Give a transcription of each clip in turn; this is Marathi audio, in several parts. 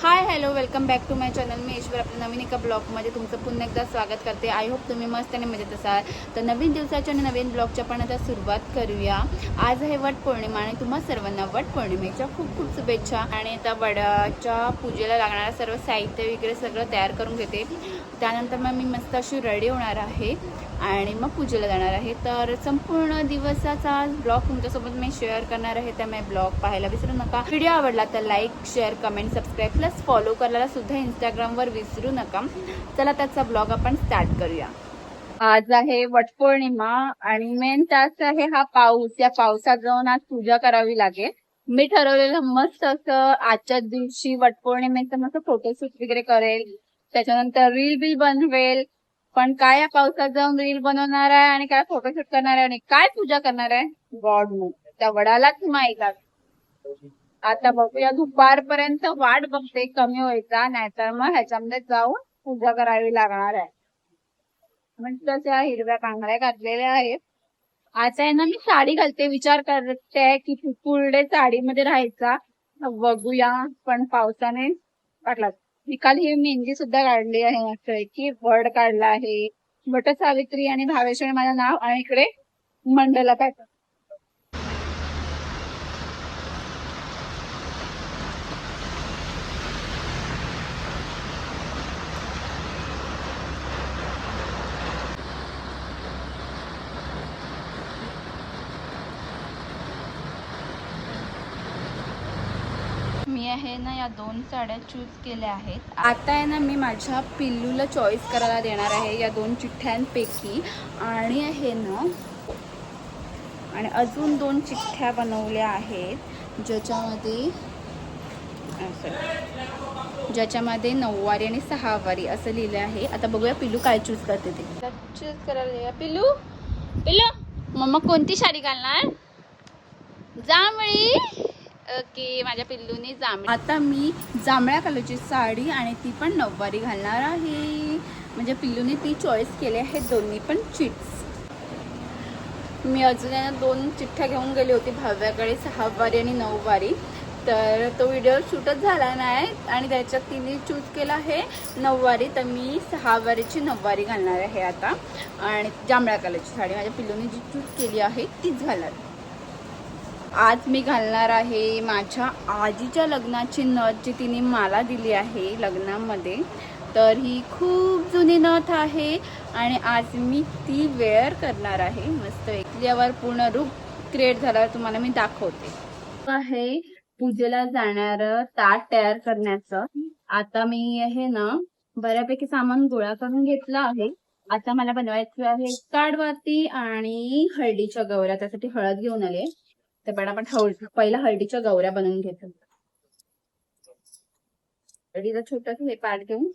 High hello welcome back to my channel. मी ईश्वर आपल्या नवीन एका ब्लॉगमध्ये तुमचं पुन्हा एकदा स्वागत करते. आय होप तुम्ही मस्त आणि मजेत असाल. तर नवीन दिवसाच्या आणि नवीन ब्लॉगच्या पण आता सुरुवात करूया. आज आहे वट पौर्णिमा आणि तुम्हा सर्वांना वट पौर्णिमेच्या खूप खूप शुभेच्छा. आणि आता वडाच्या पूजेला लागणारं सर्व साहित्य वगैरे सगळं तयार करून घेते. त्यानंतर मग मी मस्त अशी रेडी होणार आहे आणि मग पूजेला जाणार आहे. तर संपूर्ण दिवसाचा ब्लॉग तुमच्यासोबत मी शेअर करणार आहे, त्यामुळे ब्लॉग पाहायला विसरू नका. व्हिडिओ आवडला तर like share comment subscribe plus follow करायला सुद्धा इंस्टाग्रामवर विसरू नका. चला त्याचा ब्लॉग आपण स्टार्ट करूया. आज आहे वटपौर्णिमा आणि मेन तास आहे हा पाऊस. या पावसात जाऊन आज पूजा करावी लागेल. मी ठरवलेलं मस्त असं आजच्या दिवशी वटपौर्णिमेचं मस्त फोटोशूट वगैरे करेल, त्याच्यानंतर रील बिल बनवेल. पण काय या पावसात जाऊन रील बनवणार आहे आणि काय फोटोशूट करणार आहे आणि काय पूजा करणार आहे गॉड नो. त्या वडालाच माहित. आता बघूया, दुपारपर्यंत वाट बघते कमी व्हायचा, नाहीतर मग ह्याच्यामध्ये जाऊन पूजा करावी लागणार आहे. म्हणजे त्या हिरव्या कांगड्या घातलेल्या आहेत. आता आहे ना मी साडी घालते, विचार करते की फुल डे साडीमध्ये राहायचा. बघूया, पण पावसाने वाटला. मी काल ही मेहंदी सुद्धा काढली आहे, मस्त की वर्ड काढला आहे. वट सावित्री आणि भावेश्वरी माझं नाव आणि इकडे मंडला काय. मी आहे ना या दोन साड्या चूज केल्या आहेत. आता आहे ना मी माझ्या पिल्लूला चॉईस करायला देणार आहे या दोन चिठ्ठ्यांपैकी. आणि आहे ना आणि अजून दोन चिठ्ठ्या बनवल्या आहेत ज्याच्यामध्ये 9 वारी आणि 6 वारी असं लिहिलं आहे. आता बघूया पिल्लू काय चूज करते ते. चूज करायला द्या. पिल्लू पिल्लू मम्मा कोणती साडी घालणार? जांभळी. ओके, माझ्या पिल्लूने जांभळी. आता मी जांभळ्या कलरची साडी आणि ती पण 9 वारी घालणार आहे. म्हणजे पिल्लूने ती चॉईस केली आहे, दोन्ही पण चिट्स. मी अजून दोन चिठ्ठ्या घेऊन गेली होती भाव्याकडे, 6 वारी आणि 9 वारी. तर तो व्हिडिओ शूटच झाला नाही आणि त्याच्यात तिने चूज केला आहे 9 वारी. तर मी 6 वारीची 9 वारी घालणार आहे आता. आणि जांभळ्या कलरची साडी माझ्या पिल्लूने जी चूज केली आहे तीच घालणार. आज मी घालणार आहे माझ्या आजीच्या लग्नाची नथ, जी तिने मला दिली आहे लग्नामध्ये. तर ही खूप जुनी नथ आहे आणि आज मी ती वेअर करणार आहे. मस्त ऐकल्यावर पूर्ण रूप क्रिएट झाल्यावर तुम्हाला मी दाखवते. आहे पूजेला जाणार ताट तयार करण्याचं. आता मी आहे ना बऱ्यापैकी सामान गोळा करून घेतलं आहे. आता मला बनवायचं आहे काडवाती आणि हळदीच्या गौऱ्या. त्यासाठी हळद घेऊन आले. तर पटापट पहिला हळदीच्या गौऱ्या बनवून घेतो. हळदीचं छोटस हे पाट घेऊन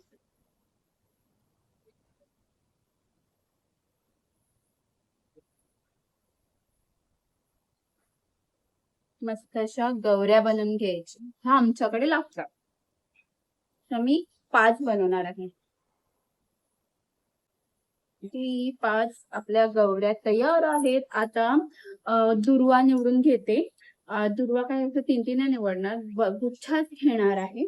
मस्त अशा गौऱ्या बनवून घ्यायच्या. हा आमच्याकडे लागतात. तर मी 5 बनवणार आहे. ती 5 आपल्या गौऱ्या तयार आहेत. आता दुर्वा निवडून घेते. दुर्वा काय असं 3-3 नाही निवडणार, गुच्छाच घेणार आहे.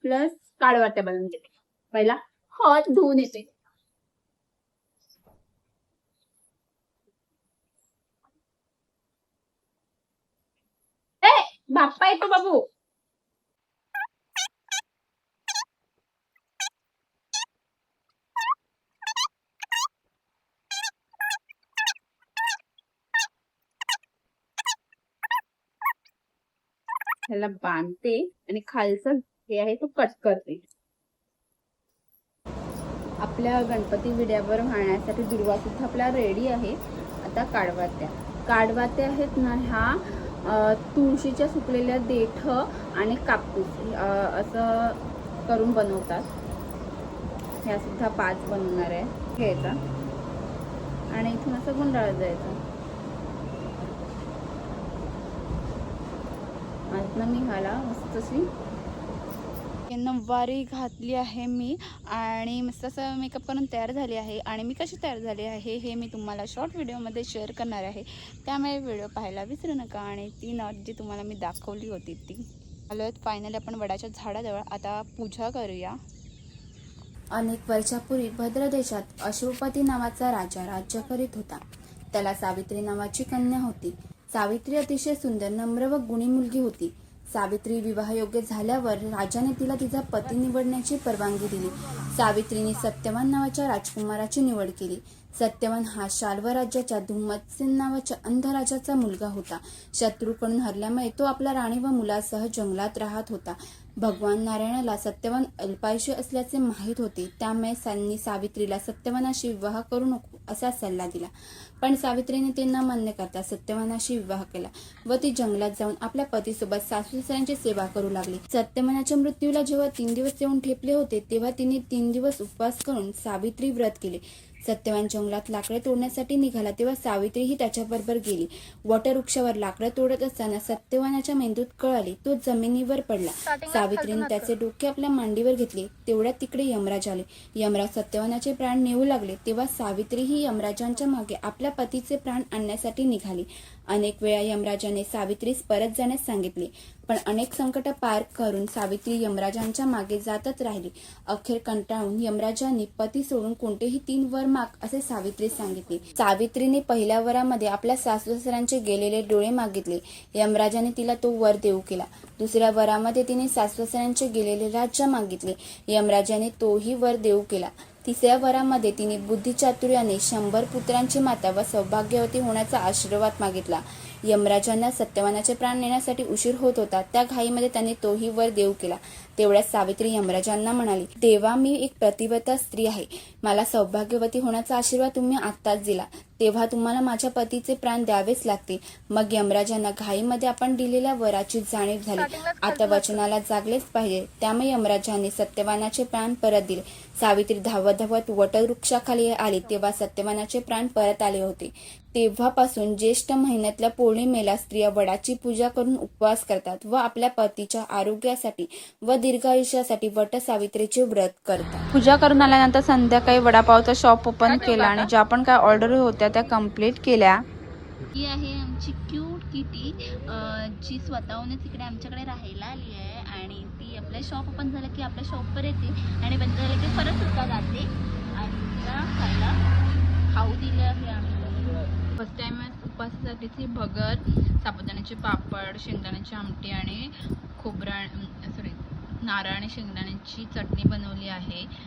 प्लस काडवात्या बनवून घेते. पहिला हात धुवून येते. बाप्पा येतो बाबू. ह्याला बांधते आणि खालचं हे आहे तो कट करते. आपल्या गणपती विड्यावर वाहण्यासाठी दुर्वा सुद्धा आपल्या रेडी आहे. आता काडवात्या आहेत ना, ह्या तुळशीच्या सुकलेल्या देठ आणि कापूस असं करून बनवतात. ह्या सुद्धा 5 बनवणार आहे. घ्यायचा आणि इथून असं गुंडाळत जायचं. आता मी ह्याला मस्त अशी 9 वारी घातली आहे मी आणि मस्त असं मेकअप करून तयार झाली आहे. आणि मी कशी तयार झाली आहे हे मी तुम्हाला शॉर्ट व्हिडिओमध्ये शेअर करणार आहे, त्यामुळे व्हिडिओ पाहायला विसरू नका. आणि ती नथ जी तुम्हाला मी दाखवली होती ती आलो फायनली आपण वडाच्या झाडाजवळ. आता पूजा करूया. अनेक वर्षापूर्वी भद्र देशात अश्वपती नावाचा राजा राज्य करीत होता. त्याला सावित्री नावाची कन्या होती. सावित्री अतिशय सुंदर, नम्र व गुणी मुलगी होती. सावित्री विवाहयोग्य झाल्यावर राजाने तिला तिचा पती निवडण्याची परवानगी दिली. सावित्रीने सत्यवान नावाच्या राजकुमाराची निवड केली. सत्यवान हा शाल्व राज्याच्या धुम्मतसेन नावाच्या अंध राजाचा मुलगा होता. शत्रूकडून हरल्यामुळे तो आपल्या राणी व मुलासह जंगलात राहत होता. भगवान नारायणाला सत्यवान अल्पायुष्य असल्याचे माहीत होते. त्यामुळे त्यांनी सावित्रीला सत्यवानाशी विवाह करू नको असा सल्ला दिला. पण सावित्रीने ते न मान्य करता सत्यवानाशी विवाह केला व ती जंगलात जाऊन आपल्या पतीसोबत सासू-सासऱ्यांची सेवा करू लागली. सत्यवानाच्या मृत्यूला जेव्हा 3 दिवस येऊन ठेपले होते तेव्हा तिने 3 दिवस उपवास करून सावित्री व्रत केले. सत्यवान जंगलात लाकडे तोडण्यासाठी निघाला तेव्हा सावित्रीही त्याच्याबरोबर गेली. वटवृक्षावर लाकडं तोडत असताना सत्यवानाच्या मेंदूत कळ आली. तो जमिनीवर पडला. सावित्रीने त्याचे डोके आपल्या मांडीवर घेतले. तेवढ्यात तिकडे यमराज आले. यमराज सत्यवानाचे प्राण नेऊ लागले तेव्हा सावित्री ही यमराजांच्या मागे आपल्या पतीचे प्राण आणण्यासाठी निघाली. अनेक वेळा यमराजाने सावित्रीस परत जाण्यास सांगितले, पण अनेक संकट पार करून सावित्री यमराजांच्या मागे जातच राहिली. अखेर कंटाळून यमराजांनी पती सोडून कोणतेही 3 वर माग असे सावित्रीस सांगितले. सावित्रीने पहिल्या वरामध्ये आपल्या सासू-सासऱ्यांचे गेलेले डोळे मागितले. यमराजाने तिला तो वर देऊ केला. दुसऱ्या वरामध्ये तिने सासू-सासऱ्यांचे गेलेले राज्य मागितले. यमराजाने तोही वर देऊ केला. तिसऱ्या वरामध्ये तिने बुद्धिचातुर्याने 100 पुत्रांची माता व सौभाग्यवती होण्याचा आशीर्वाद मागितला. यमराजांना सत्यवानाचे प्राण नेण्यासाठी उशीर होत होता. त्या घाईमध्ये त्यांनी तोही वर देऊ केला. तेवढ्यात सावित्री यमराजांना म्हणाली, देवा, मी एक प्रतिव्रता स्त्री आहे. मला सौभाग्यवती होण्याचा आशीर्वाद तुम्ही आत्ताच दिला, तेव्हा तुम्हाला माझ्या पतीचे प्राण द्यावेच लागतील. मग यमराजांना घाईमध्ये आपण दिलेल्या वराची जाणीव झाली. आता वचनाला जागलेच पाहिजे. त्यामुळे यमराजांनी सत्यवानाचे प्राण परत दिले. सावित्री धावत धावत वटवृक्षाखाली आली तेव्हा सत्यवानाचे प्राण परत आले होते. तेव्हापासून ज्येष्ठ महिन्यातल्या पौर्णिमेला स्त्रिया वडाची पूजा करून उपवास करतात व आपल्या पतीच्या आरोग्यासाठी व दीर्घायुष्यासाठी वट सावित्रीचे व्रत करतात. पूजा करून आल्यानंतर संध्याकाळी वडापावचा शॉप ओपन केला आणि ज्या पण काय ऑर्डर होत्या त्या कंप्लीट केल्या. ही आहे आमची क्यूट किटी, जी स्वतःहूनच इकडे आमच्याकडे राहायला आली आहे आणि ती आपल्या शॉप ओपन झालं की आपल्या शॉपवर येते आणि बंद झालं की परत सुद्धा जाते. आणि तिला खायला खाऊ दिलं आहे आम्ही. फर्स्ट टाइम उपासासाठीची भगर, साबुदाण्याचे पापड, शेंगदाण्याची आमटी आणि नारळ आणि शेंगदाण्याची चटणी बनवली आहे.